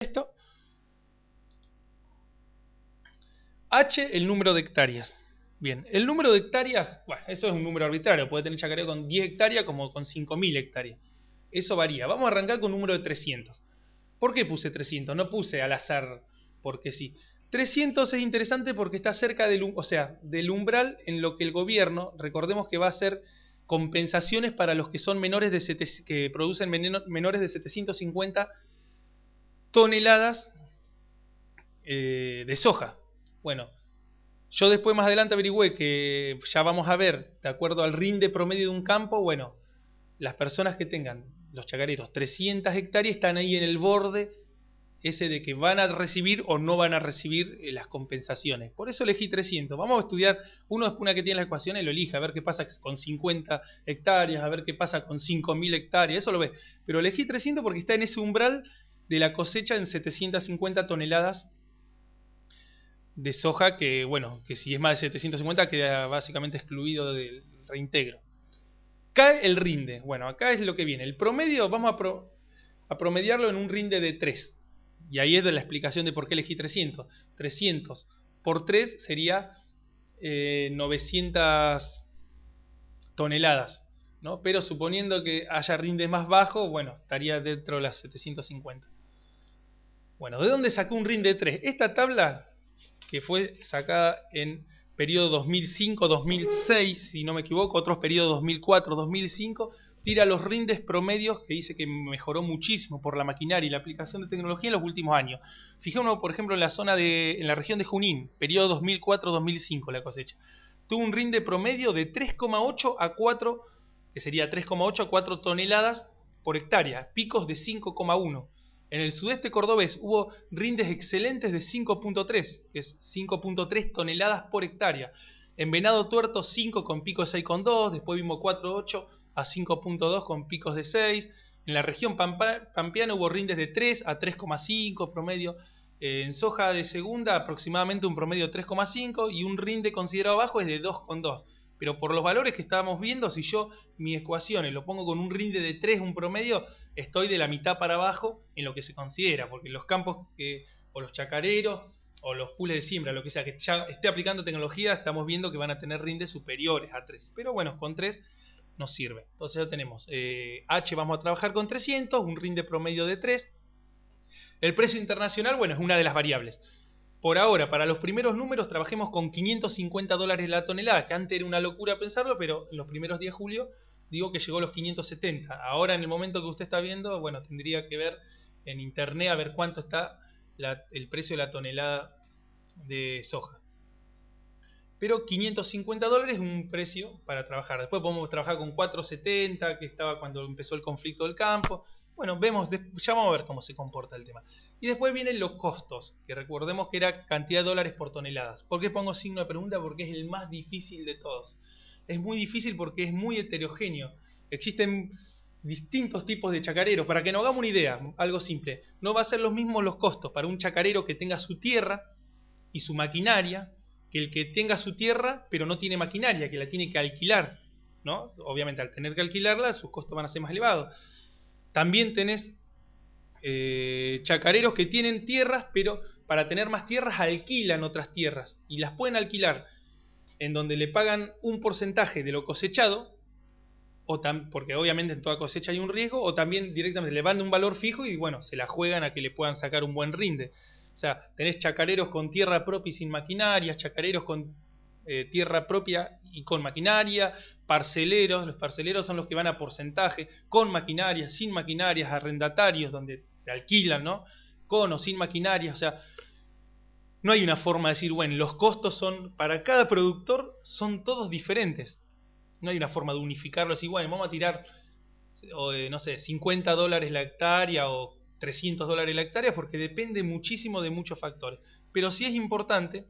esto. H, el número de hectáreas. Bien, el número de hectáreas, bueno, eso es un número arbitrario. Puede tener chacarero con 10 hectáreas como con 5.000 hectáreas. Eso varía. Vamos a arrancar con un número de 300. ¿Por qué puse 300? No puse al azar porque sí. 300 es interesante porque está cerca del umbral en lo que el gobierno, recordemos que va a hacer compensaciones para los que son que producen menores de 750 toneladas de soja. Bueno, yo después más adelante averigüé que ya vamos a ver, de acuerdo al rinde promedio de un campo, bueno, las personas que tengan, los chacareros, 300 hectáreas están ahí en el borde ese de que van a recibir o no van a recibir las compensaciones. Por eso elegí 300. Vamos a estudiar, una que tiene las ecuaciones lo elige, a ver qué pasa con 50 hectáreas, a ver qué pasa con 5.000 hectáreas, eso lo ve. Pero elegí 300 porque está en ese umbral de la cosecha en 750 toneladas de soja que, bueno, que si es más de 750 queda básicamente excluido del reintegro. Cae el rinde. Bueno, acá es lo que viene. El promedio, vamos a promediarlo en un rinde de 3. Y ahí es de la explicación de por qué elegí 300. 300 por 3 sería 900 toneladas, ¿no? Pero suponiendo que haya rinde más bajo, bueno, estaría dentro de las 750. Bueno, ¿de dónde sacó un rinde de 3? Esta tabla, que fue sacada en periodo 2005-2006, si no me equivoco, otros periodos 2004-2005, tira los rindes promedios que dice que mejoró muchísimo por la maquinaria y la aplicación de tecnología en los últimos años. Fijémonos, por ejemplo, en la región de Junín, periodo 2004-2005 la cosecha. Tuvo un rinde promedio de 3,8 a 4, que sería 3,8 a 4 toneladas por hectárea, picos de 5,1. En el sudeste cordobés hubo rindes excelentes de 5,3, que es 5,3 toneladas por hectárea. En Venado Tuerto 5 con picos de 6,2, después vimos 4,8 a 5,2 con picos de 6. En la región pampeana hubo rindes de 3 a 3,5 promedio. En soja de segunda aproximadamente un promedio de 3,5 y un rinde considerado bajo es de 2,2. Pero por los valores que estábamos viendo, si yo mis ecuaciones lo pongo con un rinde de 3, un promedio, estoy de la mitad para abajo en lo que se considera, porque los campos o los chacareros o los pools de siembra, lo que sea, que ya esté aplicando tecnología, estamos viendo que van a tener rindes superiores a 3. Pero bueno, con 3 nos sirve. Entonces ya tenemos H, vamos a trabajar con 300, un rinde promedio de 3. El precio internacional, bueno, es una de las variables. Por ahora, para los primeros números, trabajemos con $550 la tonelada, que antes era una locura pensarlo, pero en los primeros días de julio digo que llegó a los 570. Ahora, en el momento que usted está viendo, bueno, tendría que ver en internet a ver cuánto está el precio de la tonelada de soja. Pero $550 es un precio para trabajar. Después podemos trabajar con 470, que estaba cuando empezó el conflicto del campo. Bueno, ya vamos a ver cómo se comporta el tema. Y después vienen los costos, que recordemos que era cantidad de dólares por toneladas. ¿Por qué pongo signo de pregunta? Porque es el más difícil de todos. Es muy difícil porque es muy heterogéneo. Existen distintos tipos de chacareros. Para que nos hagamos una idea, algo simple. No va a ser los mismos los costos para un chacarero que tenga su tierra y su maquinaria, que el que tenga su tierra pero no tiene maquinaria, que la tiene que alquilar, ¿no? Obviamente al tener que alquilarla sus costos van a ser más elevados. También tenés chacareros que tienen tierras, pero para tener más tierras alquilan otras tierras y las pueden alquilar en donde le pagan un porcentaje de lo cosechado, porque obviamente en toda cosecha hay un riesgo, o también directamente le van un valor fijo y bueno, se la juegan a que le puedan sacar un buen rinde. O sea, tenés chacareros con tierra propia y sin maquinaria, chacareros con tierra propia y con maquinaria, parceleros, los parceleros son los que van a porcentaje, con maquinaria, sin maquinarias, arrendatarios donde te alquilan, ¿no? Con o sin maquinaria, o sea, no hay una forma de decir, bueno, los costos son, para cada productor son todos diferentes. No hay una forma de unificarlo, así, bueno, vamos a tirar, no sé, $50 la hectárea o $300 la hectárea, porque depende muchísimo de muchos factores. Pero sí es importante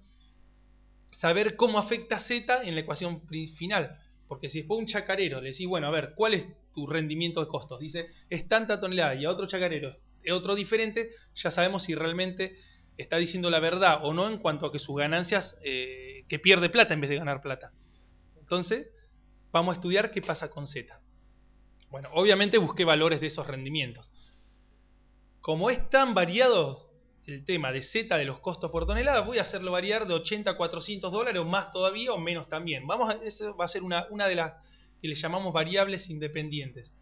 saber cómo afecta Z en la ecuación final. Porque si después un chacarero le decís, bueno, a ver, ¿cuál es tu rendimiento de costos? Dice, es tanta tonelada, y a otro chacarero es otro diferente, ya sabemos si realmente está diciendo la verdad o no en cuanto a que sus ganancias, que pierde plata en vez de ganar plata. Entonces, vamos a estudiar qué pasa con Z. Bueno, obviamente busqué valores de esos rendimientos. como es tan variado el tema de Z de los costos por tonelada, voy a hacerlo variar de 80 a 400 dólares o más todavía o menos también. Eso va a ser una de las que le llamamos variables independientes,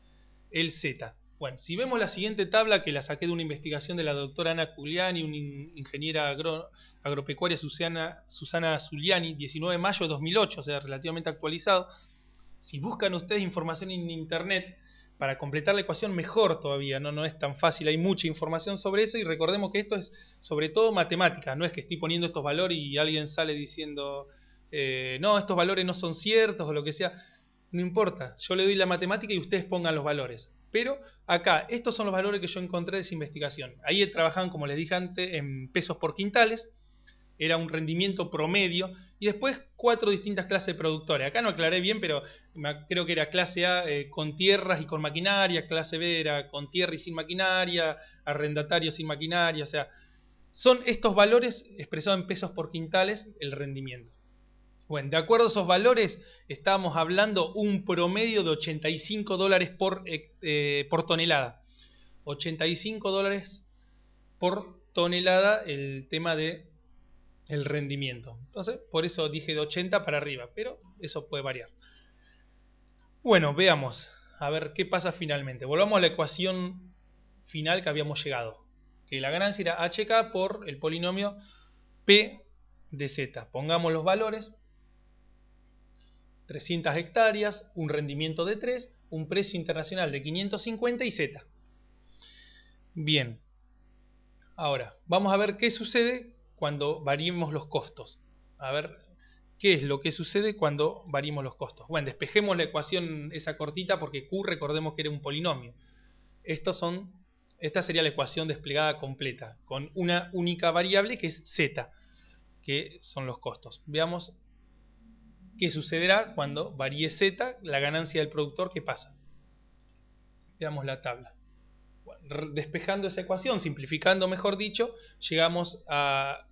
el Z. Bueno, si vemos la siguiente tabla, que la saqué de una investigación de la doctora Ana Cugliani, una ingeniera agropecuaria Susana Zuliani, 19 de mayo de 2008, o sea, relativamente actualizado. Si buscan ustedes información en internet para completar la ecuación, mejor todavía, no es tan fácil, hay mucha información sobre eso, y recordemos que esto es sobre todo matemática, no es que estoy poniendo estos valores y alguien sale diciendo no, estos valores no son ciertos o lo que sea. No importa, yo le doy la matemática y ustedes pongan los valores. Pero acá, estos son los valores que yo encontré de esa investigación. Ahí trabajaban, como les dije antes, en pesos por quintales. Era un rendimiento promedio. Y después 4 distintas clases de productores. Acá no aclaré bien, pero creo que era clase A con tierras y con maquinaria. Clase B era con tierra y sin maquinaria. Arrendatario sin maquinaria. O sea, son estos valores expresados en pesos por quintales el rendimiento. Bueno, de acuerdo a esos valores, estábamos hablando un promedio de 85 dólares por tonelada. 85 dólares por tonelada el tema de el rendimiento. Entonces, por eso dije de 80 para arriba, pero eso puede variar. Bueno, veamos, a ver qué pasa finalmente. Volvamos a la ecuación final que habíamos llegado, que la ganancia era HK por el polinomio P de Z. Pongamos los valores. 300 hectáreas, un rendimiento de 3, un precio internacional de 550 y Z. Bien, ahora vamos a ver qué sucede cuando variemos los costos. A ver qué es lo que sucede cuando variemos los costos. Bueno, despejemos la ecuación esa cortita porque Q recordemos que era un polinomio. Esta sería la ecuación desplegada completa con una única variable que es Z, que son los costos. Veamos qué sucederá cuando varíe Z, la ganancia del productor, ¿qué pasa? Veamos la tabla. Bueno, despejando esa ecuación, simplificando mejor dicho, llegamos a